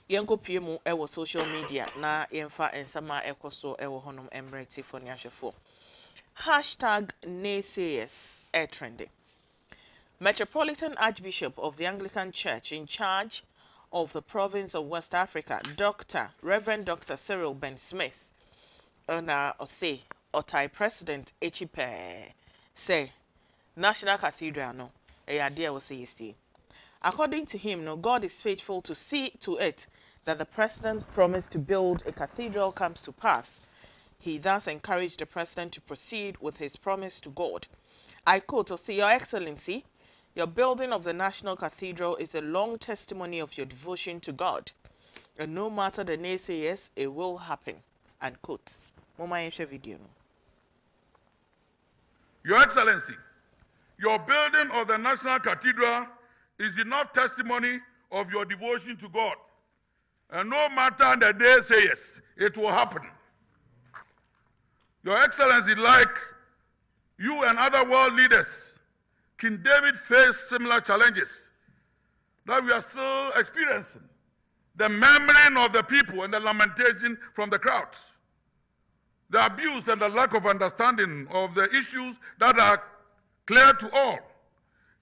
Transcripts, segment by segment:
Yenko piemu ewo social media na yenfa ensama ekoso ewo honum embrete for nyashefo. Hashtag naysayers air trending. Metropolitan Archbishop of the Anglican Church in charge of the province of West Africa, Reverend Dr. Cyril Ben Smith, say, Otai President Echipe, say, National Cathedral no, idea was say. According to him, no, God is faithful to see to it that the president's promise to build a cathedral comes to pass. He thus encouraged the president to proceed with his promise to God. I quote, "To say, Your Excellency, your building of the National Cathedral is a long testimony of your devotion to God. And no matter the naysayers, it will happen." Unquote. Video. Your Excellency, your building of the National Cathedral is enough testimony of your devotion to God. And no matter the naysayers, it will happen. Your Excellency, like you and other world leaders, King David faced similar challenges that we are still experiencing. The murmuring of the people and the lamentation from the crowds. The abuse and the lack of understanding of the issues that are clear to all.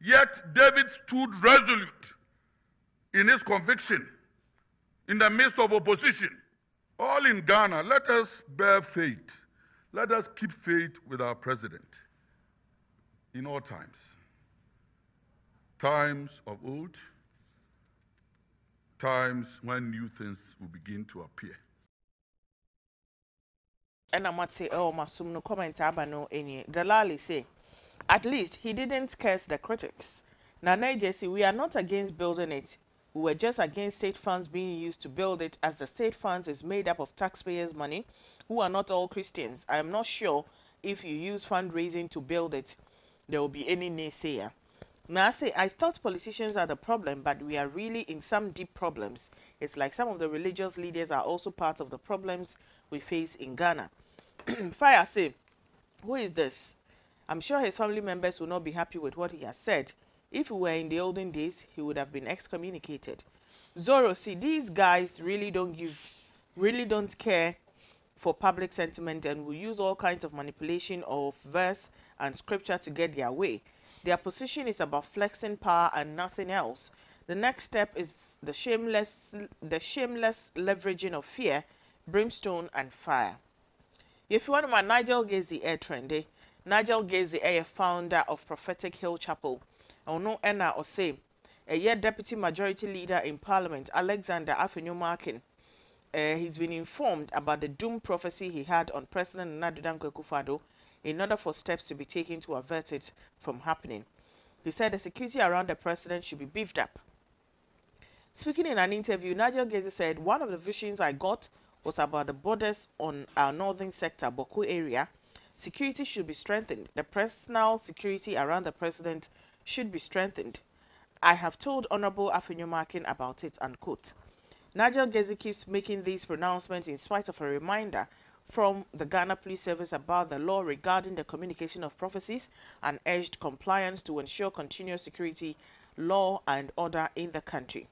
Yet David stood resolute in his conviction in the midst of opposition. All in Ghana, let us bear faith. Let us keep faith with our president in all times. Times of old, times when new things will begin to appear. And I might say, oh, Masum no comment abano any. Dalali say, at least he didn't curse the critics. Nana Jesse, we are not against building it. We were just against state funds being used to build it, as the state funds is made up of taxpayers' money, who are not all Christians. I am not sure if you use fundraising to build it, there will be any naysayer. Now I say, I thought politicians are the problem, but we are really in some deep problems. It's like some of the religious leaders are also part of the problems we face in Ghana. Fire say, who is this? I'm sure his family members will not be happy with what he has said. If we were in the olden days, he would have been excommunicated. Zoro, see, these guys really don't care for public sentiment and will use all kinds of manipulation of verse and scripture to get their way. Their position is about flexing power and nothing else. The next step is the shameless leveraging of fear, brimstone, and fire. If you want my Nigel Gazy air trendy, Nigel Gazy a founder of Prophetic Hill Chapel. No Enna or say a yet deputy majority leader in Parliament, Alexander Afenyo-Markin. He's been informed about the doom prophecy he had on President Nana Addo Dankwa in order for steps to be taken to avert it from happening. He said the security around the president should be beefed up. Speaking in an interview, Nigel Gazy said, "One of the visions I got was about the borders on our northern sector, Boko area. Security should be strengthened. The personal security around the president should be strengthened. I have told Honorable Afenyo-Markin about it," unquote. Nigel Gazy keeps making these pronouncements in spite of a reminder from the Ghana Police Service about the law regarding the communication of prophecies and urged compliance to ensure continuous security, law and order in the country.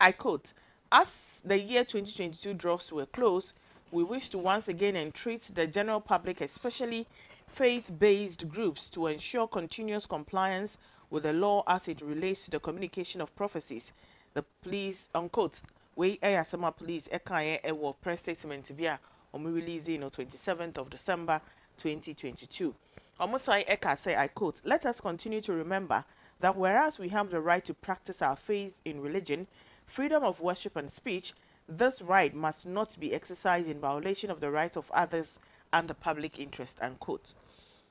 I quote, "As the year 2022 draws to a close, we wish to once again entreat the general public, especially faith-based groups, to ensure continuous compliance with the law as it relates to the communication of prophecies." The police, unquote, we Ayasama police ekaye ewo press statement via releasing on 27th of December 2022. Omosai Eka say, I quote, "Let us continue to remember that whereas we have the right to practice our faith in religion, freedom of worship and speech, this right must not be exercised in violation of the rights of others and the public interest," unquote.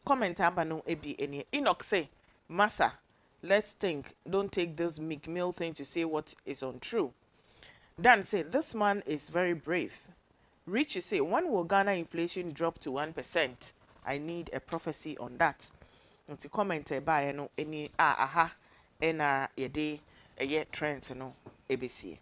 Comment abano ebi eni. Enoch say, "Massa, let's think. Don't take this McMill thing to say what is untrue." Dan say, "This man is very brave." Richie say, "When will Ghana inflation drop to 1%? I need a prophecy on that." And to comment by no any aha ena yede trends no ABC.